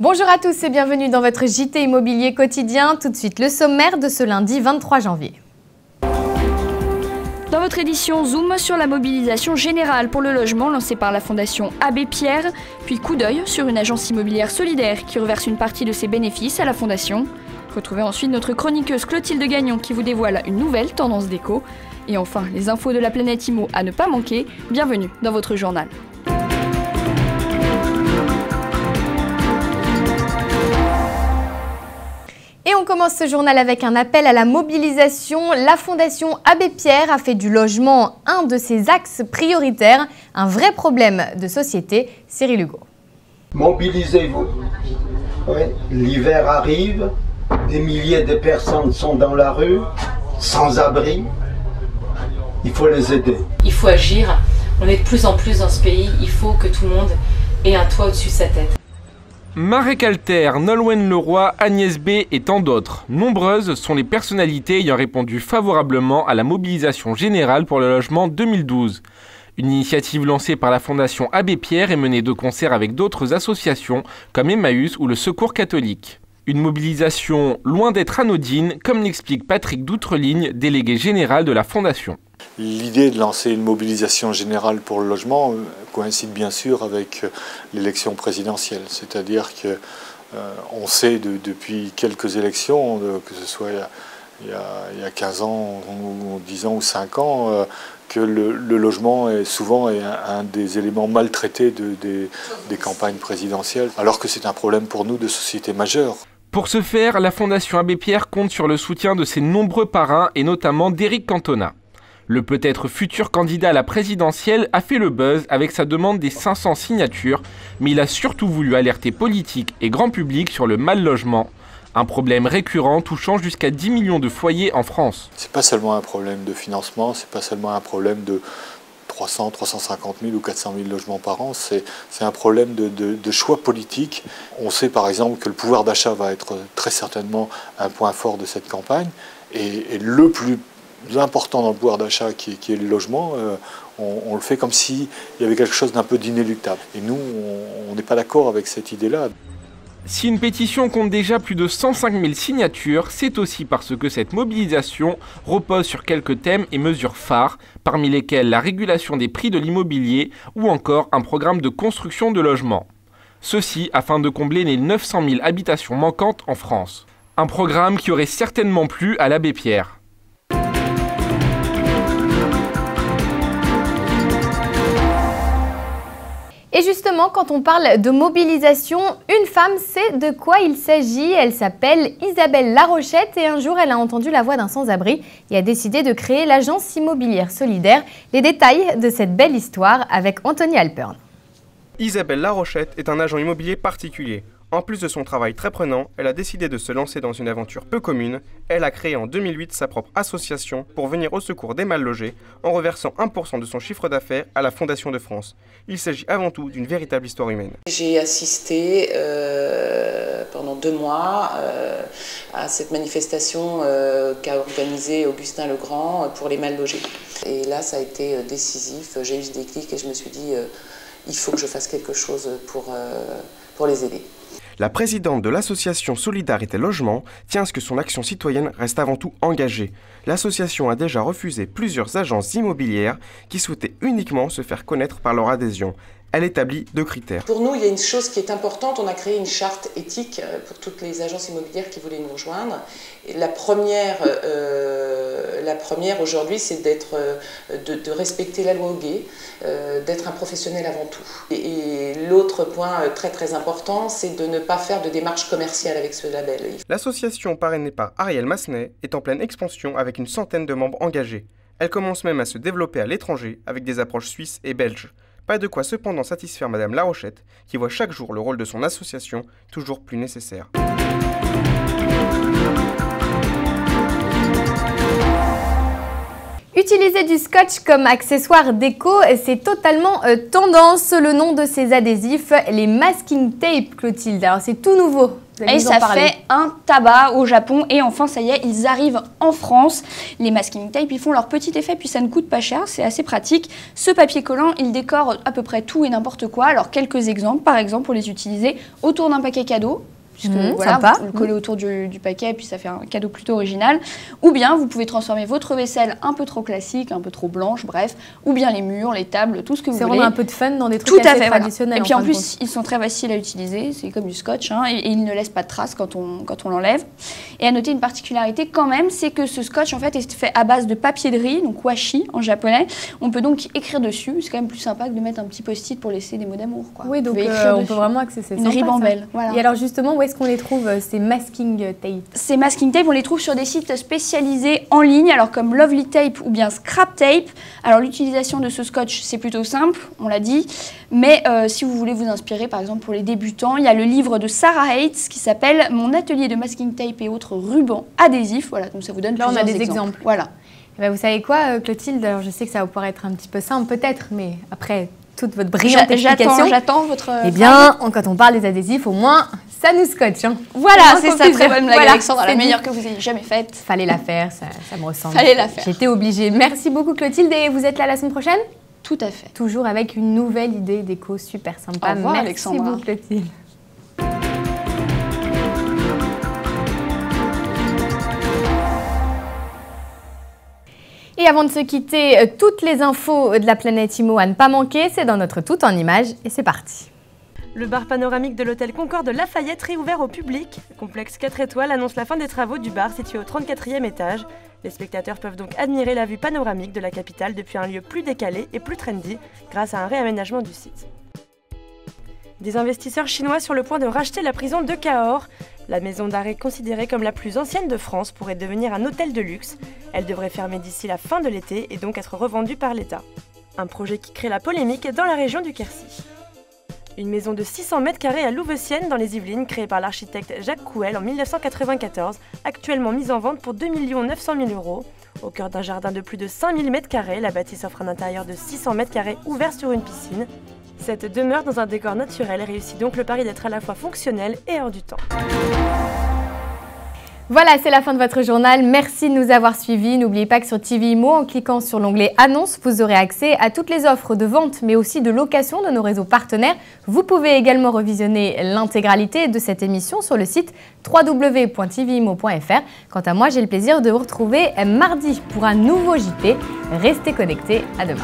Bonjour à tous et bienvenue dans votre JT Immobilier quotidien. Tout de suite le sommaire de ce lundi 23 janvier. Dans votre édition, zoom sur la mobilisation générale pour le logement lancée par la Fondation Abbé Pierre, puis coup d'œil sur une agence immobilière solidaire qui reverse une partie de ses bénéfices à la Fondation. Retrouvez ensuite notre chroniqueuse Clotilde Gagnon qui vous dévoile une nouvelle tendance déco. Et enfin, les infos de la planète Immo à ne pas manquer. Bienvenue dans votre journal. Et on commence ce journal avec un appel à la mobilisation. La Fondation Abbé Pierre a fait du logement un de ses axes prioritaires, un vrai problème de société. Cyril Hugo. Mobilisez-vous. Oui. L'hiver arrive, des milliers de personnes sont dans la rue, sans abri. Il faut les aider. Il faut agir. On est de plus en plus dans ce pays. Il faut que tout le monde ait un toit au-dessus de sa tête. Marie Calter, Nolwenn Leroy, Agnès B et tant d'autres. Nombreuses sont les personnalités ayant répondu favorablement à la mobilisation générale pour le logement 2012. Une initiative lancée par la Fondation Abbé Pierre et menée de concert avec d'autres associations comme Emmaüs ou le Secours catholique. Une mobilisation loin d'être anodine, comme l'explique Patrick Doutreline, délégué général de la Fondation. L'idée de lancer une mobilisation générale pour le logement coïncide bien sûr avec l'élection présidentielle. C'est-à-dire qu'on sait depuis quelques élections, que ce soit il y a 15 ans, ou 10 ans ou 5 ans, que le logement est souvent un des éléments maltraités des campagnes présidentielles, alors que c'est un problème pour nous de société majeure. Pour ce faire, la Fondation Abbé Pierre compte sur le soutien de ses nombreux parrains et notamment d'Éric Cantona. Le peut-être futur candidat à la présidentielle a fait le buzz avec sa demande des 500 signatures, mais il a surtout voulu alerter politique et grand public sur le mal-logement, un problème récurrent touchant jusqu'à 10 millions de foyers en France. C'est pas seulement un problème de financement, c'est pas seulement un problème de 300, 350 000 ou 400 000 logements par an, c'est un problème de choix politique. On sait par exemple que le pouvoir d'achat va être très certainement un point fort de cette campagne, et le plus important dans le pouvoir d'achat qui est le logement, on le fait comme s'il y avait quelque chose d'un peu d'inéluctable. Et nous, on n'est pas d'accord avec cette idée-là. Si une pétition compte déjà plus de 105 000 signatures, c'est aussi parce que cette mobilisation repose sur quelques thèmes et mesures phares, parmi lesquels la régulation des prix de l'immobilier ou encore un programme de construction de logements. Ceci afin de combler les 900 000 habitations manquantes en France. Un programme qui aurait certainement plu à l'Abbé Pierre. Et justement, quand on parle de mobilisation, une femme sait de quoi il s'agit. Elle s'appelle Isabelle Larochette et un jour, elle a entendu la voix d'un sans-abri et a décidé de créer l'agence immobilière solidaire. Les détails de cette belle histoire avec Anthony Alpern. Isabelle Larochette est un agent immobilier particulier. En plus de son travail très prenant, elle a décidé de se lancer dans une aventure peu commune. Elle a créé en 2008 sa propre association pour venir au secours des mal logés en reversant 1% de son chiffre d'affaires à la Fondation de France. Il s'agit avant tout d'une véritable histoire humaine. J'ai assisté pendant 2 mois à cette manifestation qu'a organisée Augustin Legrand pour les mal logés. Et là, ça a été décisif. J'ai eu ce déclic et je me suis dit il faut que je fasse quelque chose pour les aider. La présidente de l'association Solidarité Logement tient à ce que son action citoyenne reste avant tout engagée. L'association a déjà refusé plusieurs agences immobilières qui souhaitaient uniquement se faire connaître par leur adhésion. Elle établit 2 critères. Pour nous, il y a une chose qui est importante. On a créé une charte éthique pour toutes les agences immobilières qui voulaient nous rejoindre. Et la première aujourd'hui, c'est de respecter la loi Hoguet, d'être un professionnel avant tout. Et l'autre point très très important, c'est de ne pas faire de démarche commerciale avec ce label. L'association parrainée par Ariel Massenet est en pleine expansion avec une centaine de membres engagés. Elle commence même à se développer à l'étranger avec des approches suisses et belges. Pas de quoi cependant satisfaire Madame Larochette, qui voit chaque jour le rôle de son association toujours plus nécessaire. Utiliser du scotch comme accessoire déco, c'est totalement tendance. Le nom de ces adhésifs, les masking tape, Clotilde. Alors c'est tout nouveau. Et ça fait un tabac au Japon et enfin ça y est, ils arrivent en France. Les masking tape, ils font leur petit effet puis ça ne coûte pas cher, c'est assez pratique. Ce papier collant, il décore à peu près tout et n'importe quoi. Alors quelques exemples, par exemple pour les utiliser autour d'un paquet cadeau. Puisque voilà, vous le collez autour du paquet et puis ça fait un cadeau plutôt original. Ou bien vous pouvez transformer votre vaisselle un peu trop classique, un peu trop blanche, bref. Ou bien les murs, les tables, tout ce que vous voulez. C'est vraiment un peu de fun dans des trucs assez traditionnels. Et puis en plus, ils sont très faciles à utiliser. C'est comme du scotch hein, et ils ne laissent pas de traces quand on l'enlève. Et à noter une particularité quand même, c'est que ce scotch en fait est fait à base de papier de riz, donc washi en japonais. On peut donc écrire dessus. C'est quand même plus sympa que de mettre un petit post-it pour laisser des mots d'amour. Oui, donc on peut vraiment accéder. Une ribambelle. Voilà. Et alors justement, où est-ce qu'on les trouve ces masking tape? Ces masking tape, on les trouve sur des sites spécialisés en ligne, alors comme Lovely Tape ou bien Scrap Tape. Alors l'utilisation de ce scotch, c'est plutôt simple, on l'a dit, mais si vous voulez vous inspirer, par exemple pour les débutants, il y a le livre de Sarah Hates qui s'appelle « Mon atelier de masking tape et autres rubans adhésifs ». Voilà, donc ça vous donne plusieurs exemples. Voilà. Et ben, vous savez quoi, Clotilde? Alors je sais que ça va pouvoir être un petit peu simple peut-être, mais après toute votre brillante explication. J'attends votre... Eh bien, quand on parle des adhésifs, au moins, ça nous scotche. Hein. Voilà, c'est ça, très bonne blague, voilà, Alexandre, la meilleure que vous ayez jamais faite. Fallait la faire, ça me ressemble. Fallait la faire. J'étais obligée. Merci beaucoup, Clotilde, et vous êtes là la semaine prochaine? Tout à fait. Toujours avec une nouvelle idée déco super sympa. Au revoir, Merci Alexandra. beaucoup, Clotilde. Et avant de se quitter, toutes les infos de la planète Imo à ne pas manquer, c'est dans notre Tout en Images et c'est parti. Le bar panoramique de l'hôtel Concorde de Lafayette réouvert au public. Le complexe 4 étoiles annonce la fin des travaux du bar situé au 34e étage. Les spectateurs peuvent donc admirer la vue panoramique de la capitale depuis un lieu plus décalé et plus trendy grâce à un réaménagement du site. Des investisseurs chinois sur le point de racheter la prison de Cahors. La maison d'arrêt considérée comme la plus ancienne de France pourrait devenir un hôtel de luxe. Elle devrait fermer d'ici la fin de l'été et donc être revendue par l'État. Un projet qui crée la polémique dans la région du Quercy. Une maison de 600 mètres carrés à Louveciennes dans les Yvelines, créée par l'architecte Jacques Couel en 1994, actuellement mise en vente pour 2 900 000 €. Au cœur d'un jardin de plus de 5000 mètres carrés, la bâtisse offre un intérieur de 600 mètres carrés ouvert sur une piscine. Cette demeure dans un décor naturel réussit donc le pari d'être à la fois fonctionnelle et hors du temps. Voilà, c'est la fin de votre journal. Merci de nous avoir suivis. N'oubliez pas que sur TV Imo, en cliquant sur l'onglet Annonces, vous aurez accès à toutes les offres de vente, mais aussi de location de nos réseaux partenaires. Vous pouvez également revisionner l'intégralité de cette émission sur le site www.tvimo.fr. Quant à moi, j'ai le plaisir de vous retrouver mardi pour un nouveau JT. Restez connectés, à demain.